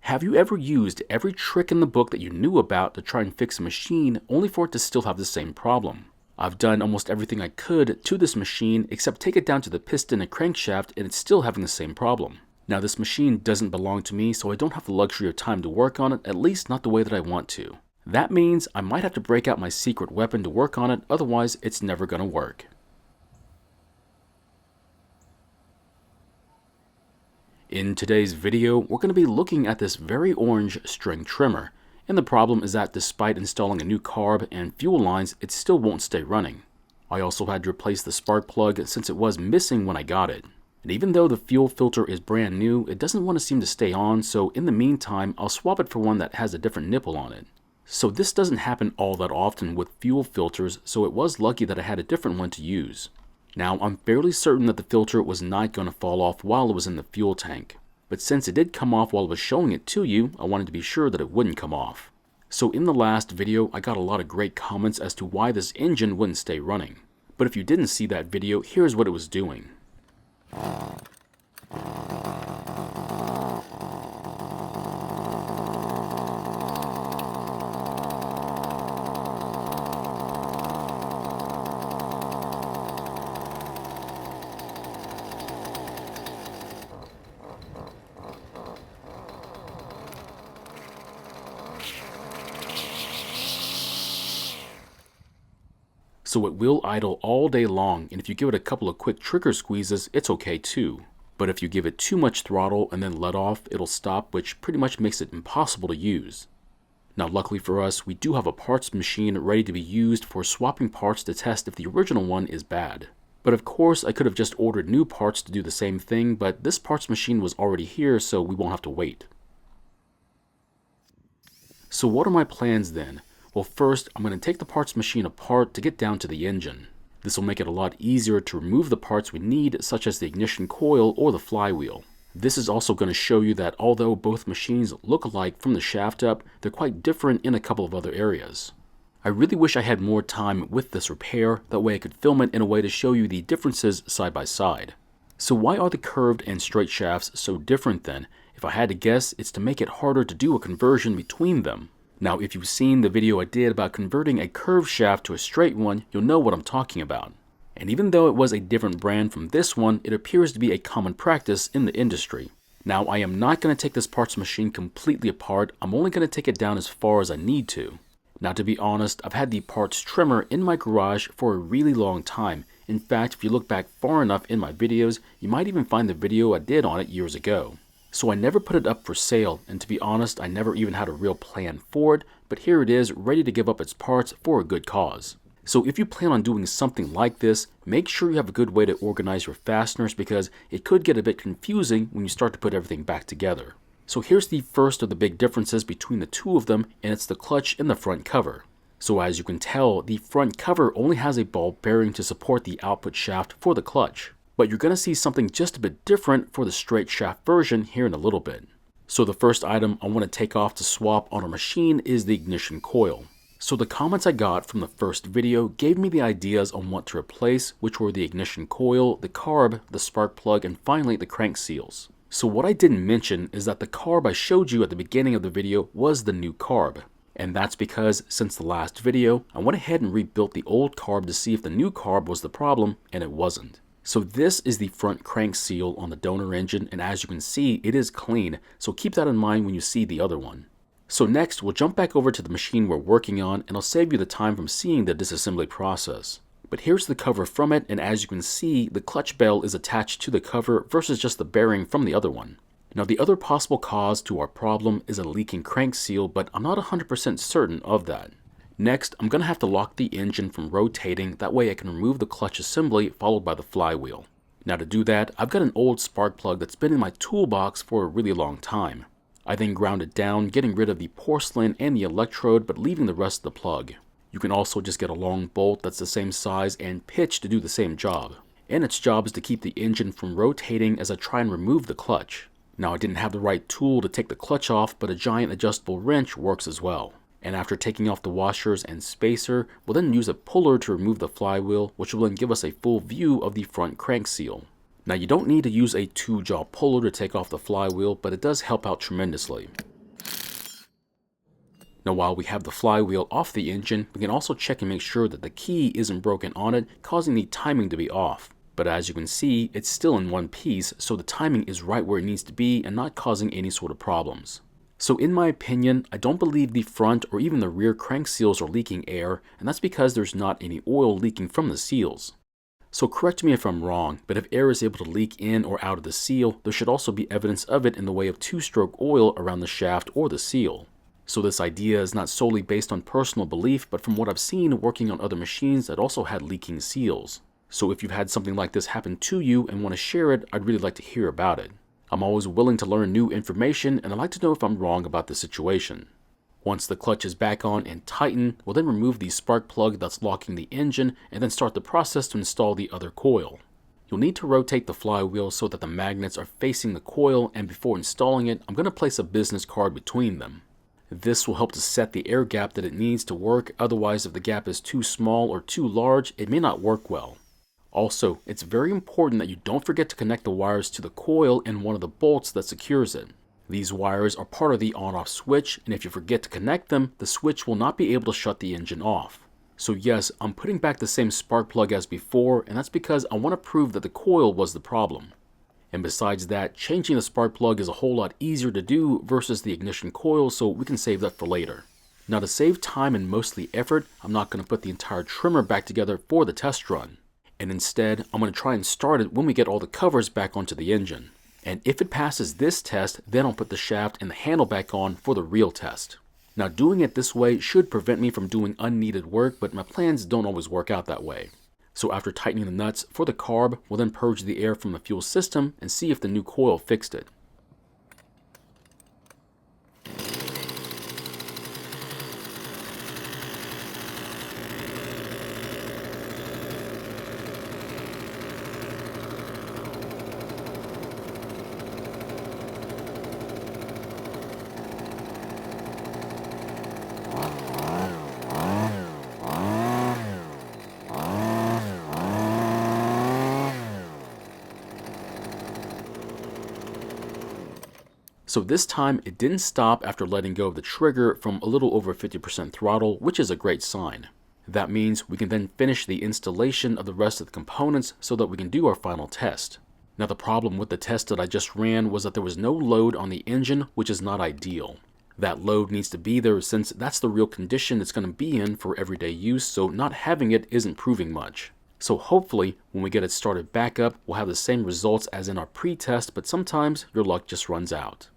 Have you ever used every trick in the book that you knew about to try and fix a machine only for it to still have the same problem? I've done almost everything I could to this machine except take it down to the piston and crankshaft and it's still having the same problem. Now this machine doesn't belong to me, so I don't have the luxury of time to work on it, at least not the way that I want to. That means I might have to break out my secret weapon to work on it, otherwise it's never gonna work. In today's video, we're going to be looking at this very orange string trimmer, and the problem is that despite installing a new carb and fuel lines, it still won't stay running. I also had to replace the spark plug since it was missing when I got it. And even though the fuel filter is brand new, it doesn't want to seem to stay on, so in the meantime, I'll swap it for one that has a different nipple on it. So this doesn't happen all that often with fuel filters, so it was lucky that I had a different one to use. Now, I'm fairly certain that the filter was not going to fall off while it was in the fuel tank. But since it did come off while I was showing it to you, I wanted to be sure that it wouldn't come off. So in the last video, I got a lot of great comments as to why this engine wouldn't stay running. But if you didn't see that video, here's what it was doing. So it will idle all day long, and if you give it a couple of quick trigger squeezes, it's okay too. But if you give it too much throttle and then let off, it'll stop, which pretty much makes it impossible to use. Now luckily for us, we do have a parts machine ready to be used for swapping parts to test if the original one is bad. But of course, I could have just ordered new parts to do the same thing, but this parts machine was already here, so we won't have to wait. So what are my plans then? Well, first, I'm going to take the parts machine apart to get down to the engine. This will make it a lot easier to remove the parts we need, such as the ignition coil or the flywheel. This is also going to show you that although both machines look alike from the shaft up, they're quite different in a couple of other areas. I really wish I had more time with this repair, that way I could film it in a way to show you the differences side by side. So why are the curved and straight shafts so different then? If I had to guess, it's to make it harder to do a conversion between them. Now, if you've seen the video I did about converting a curved shaft to a straight one, you'll know what I'm talking about. And even though it was a different brand from this one, it appears to be a common practice in the industry. Now, I am not going to take this parts machine completely apart, I'm only going to take it down as far as I need to. Now, to be honest, I've had the parts trimmer in my garage for a really long time. In fact, if you look back far enough in my videos, you might even find the video I did on it years ago. So I never put it up for sale, and to be honest, I never even had a real plan for it, but here it is, ready to give up its parts for a good cause. So if you plan on doing something like this, make sure you have a good way to organize your fasteners because it could get a bit confusing when you start to put everything back together. So here's the first of the big differences between the two of them, and it's the clutch and the front cover. So as you can tell, the front cover only has a ball bearing to support the output shaft for the clutch. But you're going to see something just a bit different for the straight shaft version here in a little bit. So the first item I want to take off to swap on our machine is the ignition coil. So the comments I got from the first video gave me the ideas on what to replace, which were the ignition coil, the carb, the spark plug, and finally the crank seals. So what I didn't mention is that the carb I showed you at the beginning of the video was the new carb. And that's because since the last video, I went ahead and rebuilt the old carb to see if the new carb was the problem, and it wasn't. So this is the front crank seal on the donor engine, and as you can see, it is clean, so keep that in mind when you see the other one. So next, we'll jump back over to the machine we're working on, and I'll save you the time from seeing the disassembly process. But here's the cover from it, and as you can see, the clutch bell is attached to the cover versus just the bearing from the other one. Now the other possible cause to our problem is a leaking crank seal, but I'm not 100% certain of that. Next, I'm going to have to lock the engine from rotating, that way I can remove the clutch assembly followed by the flywheel. Now to do that, I've got an old spark plug that's been in my toolbox for a really long time. I then ground it down, getting rid of the porcelain and the electrode, but leaving the rest of the plug. You can also just get a long bolt that's the same size and pitch to do the same job. And its job is to keep the engine from rotating as I try and remove the clutch. Now I didn't have the right tool to take the clutch off, but a giant adjustable wrench works as well. And after taking off the washers and spacer, we'll then use a puller to remove the flywheel, which will then give us a full view of the front crank seal. Now you don't need to use a 2-jaw puller to take off the flywheel, but it does help out tremendously. Now while we have the flywheel off the engine, we can also check and make sure that the key isn't broken on it, causing the timing to be off. But as you can see, it's still in one piece, so the timing is right where it needs to be and not causing any sort of problems. So in my opinion, I don't believe the front or even the rear crank seals are leaking air, and that's because there's not any oil leaking from the seals. So correct me if I'm wrong, but if air is able to leak in or out of the seal, there should also be evidence of it in the way of two-stroke oil around the shaft or the seal. So this idea is not solely based on personal belief, but from what I've seen working on other machines that also had leaking seals. So if you've had something like this happen to you and want to share it, I'd really like to hear about it. I'm always willing to learn new information, and I'd like to know if I'm wrong about the situation. Once the clutch is back on and tightened, we'll then remove the spark plug that's locking the engine and then start the process to install the other coil. You'll need to rotate the flywheel so that the magnets are facing the coil, and before installing it, I'm going to place a business card between them. This will help to set the air gap that it needs to work, otherwise if the gap is too small or too large, it may not work well. Also, it's very important that you don't forget to connect the wires to the coil and one of the bolts that secures it. These wires are part of the on-off switch, and if you forget to connect them, the switch will not be able to shut the engine off. So yes, I'm putting back the same spark plug as before, and that's because I want to prove that the coil was the problem. And besides that, changing the spark plug is a whole lot easier to do versus the ignition coil, so we can save that for later. Now to save time and mostly effort, I'm not going to put the entire trimmer back together for the test run. And instead, I'm going to try and start it when we get all the covers back onto the engine. And if it passes this test, then I'll put the shaft and the handle back on for the real test. Now doing it this way should prevent me from doing unneeded work, but my plans don't always work out that way. So after tightening the nuts for the carb, we'll then purge the air from the fuel system and see if the new coil fixed it. So this time it didn't stop after letting go of the trigger from a little over 50% throttle, which is a great sign. That means we can then finish the installation of the rest of the components so that we can do our final test. Now the problem with the test that I just ran was that there was no load on the engine, which is not ideal. That load needs to be there since that's the real condition it's going to be in for everyday use, so not having it isn't proving much. So hopefully, when we get it started back up, we'll have the same results as in our pre-test, but sometimes your luck just runs out.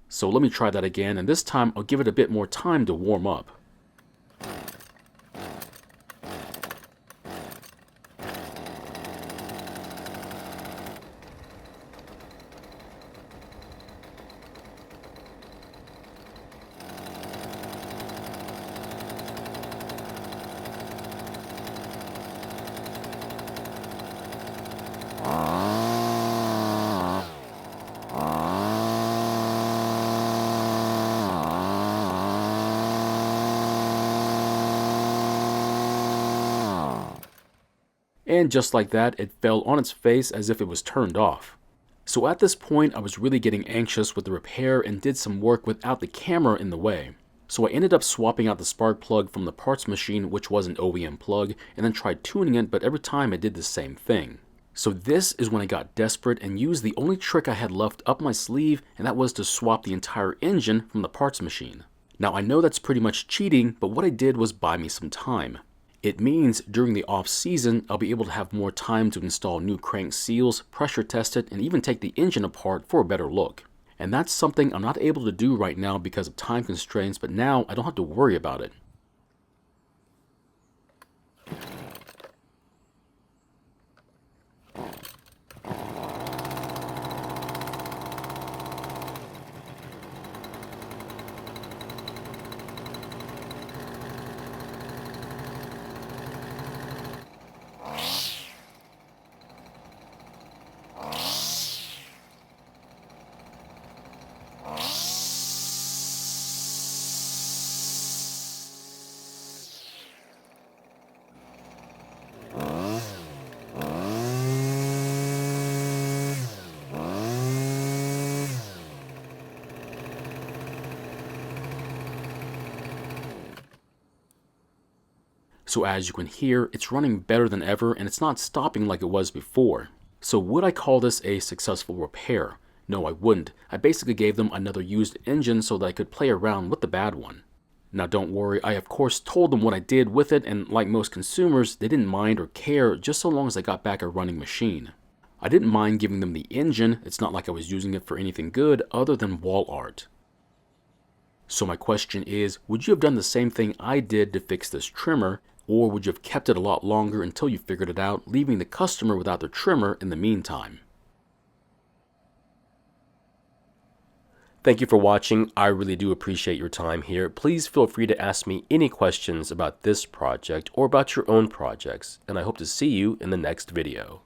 So let me try that again, and this time I'll give it a bit more time to warm up. And just like that, it fell on its face as if it was turned off. So at this point, I was really getting anxious with the repair and did some work without the camera in the way. So I ended up swapping out the spark plug from the parts machine, which was an OEM plug, and then tried tuning it, but every time it did the same thing. So this is when I got desperate and used the only trick I had left up my sleeve, and that was to swap the entire engine from the parts machine. Now I know that's pretty much cheating, but what I did was buy me some time. It means during the off-season, I'll be able to have more time to install new crank seals, pressure test it, and even take the engine apart for a better look. And that's something I'm not able to do right now because of time constraints, but now I don't have to worry about it. So as you can hear, it's running better than ever and it's not stopping like it was before. So would I call this a successful repair? No, I wouldn't. I basically gave them another used engine so that I could play around with the bad one. Now don't worry, I of course told them what I did with it, and like most consumers, they didn't mind or care just so long as I got back a running machine. I didn't mind giving them the engine. It's not like I was using it for anything good other than wall art. So my question is, would you have done the same thing I did to fix this trimmer, or would you have kept it a lot longer until you figured it out, leaving the customer without their trimmer in the meantime? Thank you for watching. I really do appreciate your time here. Please feel free to ask me any questions about this project or about your own projects, and I hope to see you in the next video.